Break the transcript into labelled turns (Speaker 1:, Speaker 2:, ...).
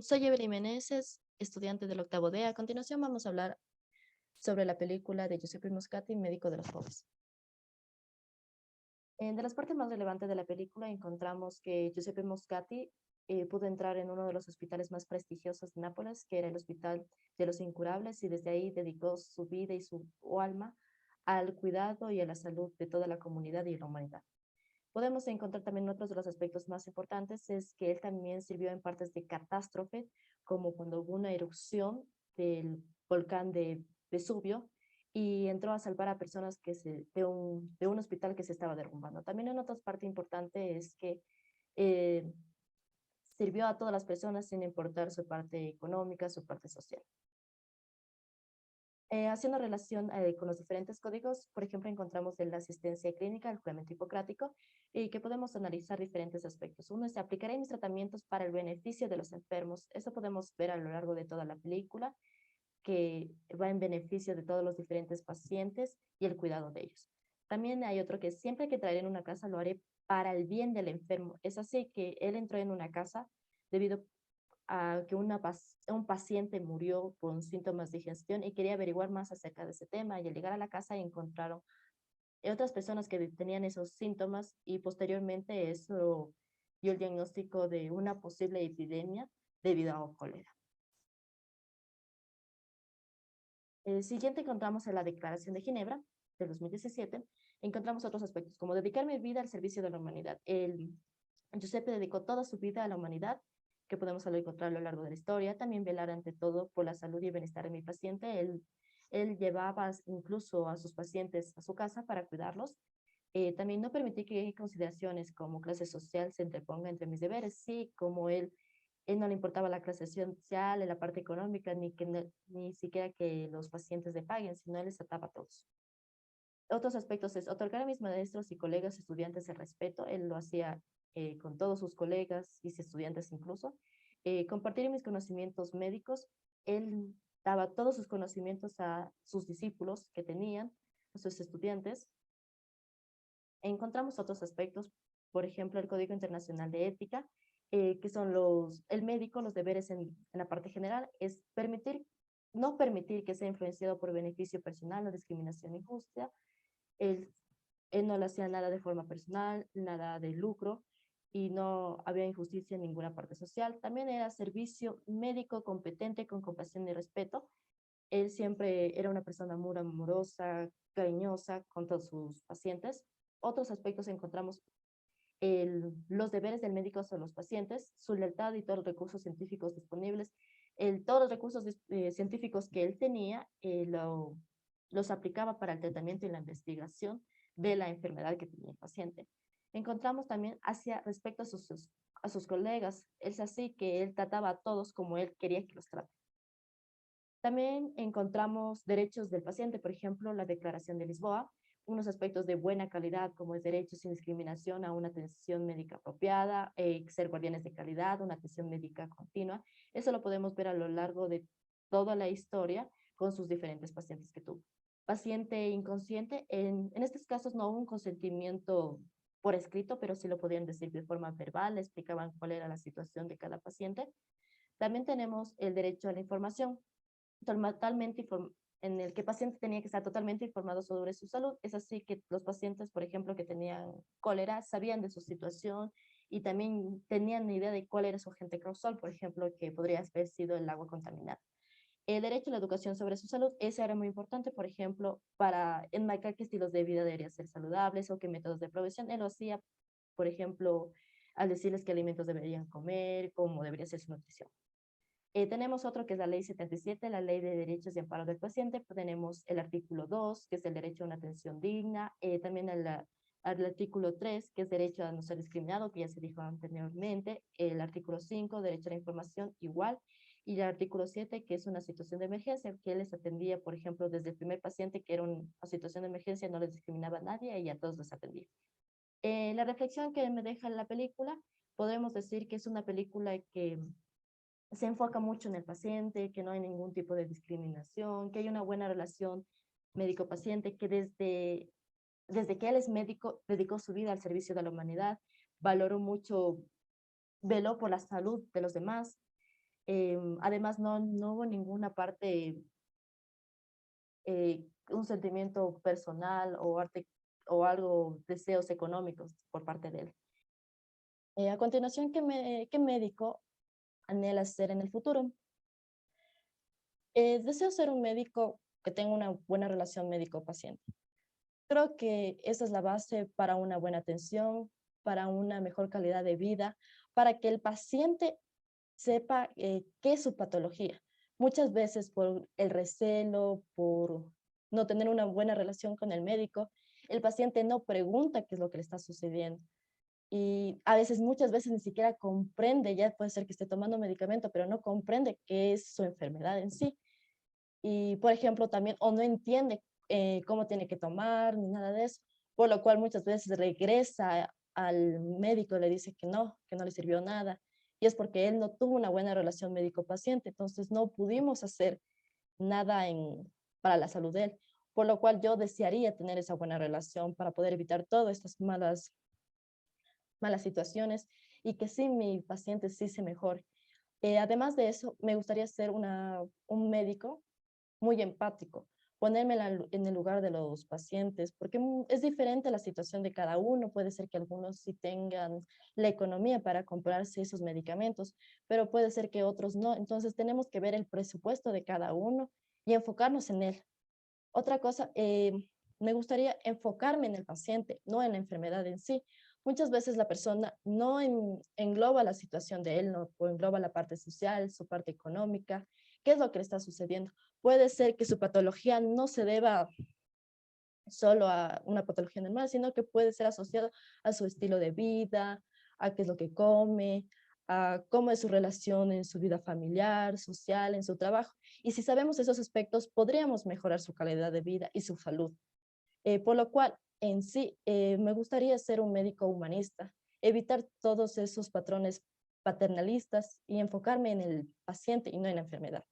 Speaker 1: Soy Evelyn Meneses, estudiante del octavo D. A continuación vamos a hablar sobre la película de Giuseppe Moscati, Médico de los Pobres. De las partes más relevantes de la película encontramos que Giuseppe Moscati pudo entrar en uno de los hospitales más prestigiosos de Nápoles, que era el Hospital de los Incurables, y desde ahí dedicó su vida y su alma al cuidado y a la salud de toda la comunidad y la humanidad. Podemos encontrar también otros de los aspectos más importantes, es que él también sirvió en partes de catástrofe, como cuando hubo una erupción del volcán de Vesubio y entró a salvar a personas de un hospital que se estaba derrumbando. También en otra parte importante es que eh, sirvió a todas las personas sin importar su parte económica, su parte social. Haciendo relación con los diferentes códigos, por ejemplo, encontramos de la asistencia clínica, el juramento hipocrático, y que podemos analizar diferentes aspectos. Uno es, aplicaré mis tratamientos para el beneficio de los enfermos. Eso podemos ver a lo largo de toda la película, que va en beneficio de todos los diferentes pacientes y el cuidado de ellos. También hay otro que siempre que traeré en una casa lo haré para el bien del enfermo. Es así que él entró en una casa debido a que un paciente murió con síntomas de digestión y quería averiguar más acerca de ese tema. Y al llegar a la casa encontraron otras personas que tenían esos síntomas y posteriormente eso dio el diagnóstico de una posible epidemia debido a cólera. El siguiente encontramos en la Declaración de Ginebra de 2017. Encontramos otros aspectos como dedicar mi vida al servicio de la humanidad. Giuseppe dedicó toda su vida a la humanidad, que podemos encontrar a lo largo de la historia. También velar ante todo por la salud y bienestar de mi paciente. Él llevaba incluso a sus pacientes a su casa para cuidarlos. También no permití que consideraciones como clase social se interpongan entre mis deberes. Sí, como él no le importaba la clase social, la parte económica, ni siquiera que los pacientes le paguen, sino él les trataba a todos. Otros aspectos es otorgar a mis maestros y colegas estudiantes el respeto. Él lo hacía con todos sus colegas y estudiantes incluso. Compartir mis conocimientos médicos. Él daba todos sus conocimientos a sus discípulos que tenían, a sus estudiantes. Encontramos otros aspectos, por ejemplo, el Código Internacional de Ética, que son el médico, los deberes en la parte general, es no permitir que sea influenciado por beneficio personal o discriminación injusta. Él, él no le hacía nada de forma personal, nada de lucro, y no había injusticia en ninguna parte social. También era servicio médico competente con compasión y respeto. Él siempre era una persona muy amorosa, cariñosa con todos sus pacientes. Otros aspectos encontramos los deberes del médico sobre los pacientes, su lealtad y todos los recursos científicos disponibles. Todos los recursos científicos que él tenía los aplicaba para el tratamiento y la investigación de la enfermedad que tenía el paciente. Encontramos también hacia respecto a sus colegas, es así que él trataba a todos como él quería que los tratara. También encontramos derechos del paciente, por ejemplo, la Declaración de Lisboa, unos aspectos de buena calidad como es derecho sin discriminación a una atención médica apropiada, ser guardianes de calidad, una atención médica continua. Eso lo podemos ver a lo largo de toda la historia con sus diferentes pacientes que tuvo. Paciente inconsciente, en estos casos no hubo un consentimiento por escrito, pero sí lo podían decir de forma verbal, explicaban cuál era la situación de cada paciente. También tenemos el derecho a la información, totalmente en el que el paciente tenía que estar totalmente informado sobre su salud. Es así que los pacientes, por ejemplo, que tenían cólera, sabían de su situación y también tenían idea de cuál era su agente causal, por ejemplo, que podría haber sido el agua contaminada. El derecho a la educación sobre su salud, ese era muy importante, por ejemplo, para enmarcar qué estilos de vida deberían ser saludables o qué métodos de prevención. Él lo hacía, por ejemplo, al decirles qué alimentos deberían comer, cómo debería ser su nutrición. Tenemos otro que es la Ley 77, la Ley de Derechos y Amparo del Paciente. Tenemos el artículo 2, que es el derecho a una atención digna. También el artículo 3, que es derecho a no ser discriminado, que ya se dijo anteriormente. El artículo 5, derecho a la información igual. Y el artículo 7, que es una situación de emergencia, que les atendía, por ejemplo, desde el primer paciente, que era una situación de emergencia, no les discriminaba a nadie y a todos les atendía. La reflexión que me deja la película, podemos decir que es una película que se enfoca mucho en el paciente, que no hay ningún tipo de discriminación, que hay una buena relación médico-paciente, que desde que él es médico dedicó su vida al servicio de la humanidad, valoró mucho, veló por la salud de los demás. Además, no hubo ninguna parte, un sentimiento personal o algo, deseos económicos por parte de él. A continuación, ¿qué médico anhelas ser en el futuro? Deseo ser un médico que tenga una buena relación médico-paciente. Creo que esa es la base para una buena atención, para una mejor calidad de vida, para que el paciente sepa qué es su patología. Muchas veces por el recelo, por no tener una buena relación con el médico, el paciente no pregunta qué es lo que le está sucediendo. Y a veces, muchas veces ni siquiera comprende, ya puede ser que esté tomando medicamento, pero no comprende qué es su enfermedad en sí. Y, por ejemplo, también, o no entiende cómo tiene que tomar, ni nada de eso, por lo cual muchas veces regresa al médico, le dice que no le sirvió nada, y es porque él no tuvo una buena relación médico-paciente, entonces no pudimos hacer nada para la salud de él, por lo cual yo desearía tener esa buena relación para poder evitar todas estas malas situaciones y que sí, mi paciente sí se mejore. Además de eso, me gustaría ser un médico muy empático, ponerme en el lugar de los pacientes, porque es diferente la situación de cada uno. Puede ser que algunos sí tengan la economía para comprarse esos medicamentos, pero puede ser que otros no. Entonces tenemos que ver el presupuesto de cada uno y enfocarnos en él. Otra cosa, me gustaría enfocarme en el paciente, no en la enfermedad en sí. Muchas veces la persona no engloba la situación de él, no o engloba la parte social, su parte económica, qué es lo que le está sucediendo. Puede ser que su patología no se deba solo a una patología normal, sino que puede ser asociado a su estilo de vida, a qué es lo que come, a cómo es su relación en su vida familiar, social, en su trabajo. Y si sabemos esos aspectos, podríamos mejorar su calidad de vida y su salud. Por lo cual, en sí, me gustaría ser un médico humanista, evitar todos esos patrones paternalistas y enfocarme en el paciente y no en la enfermedad.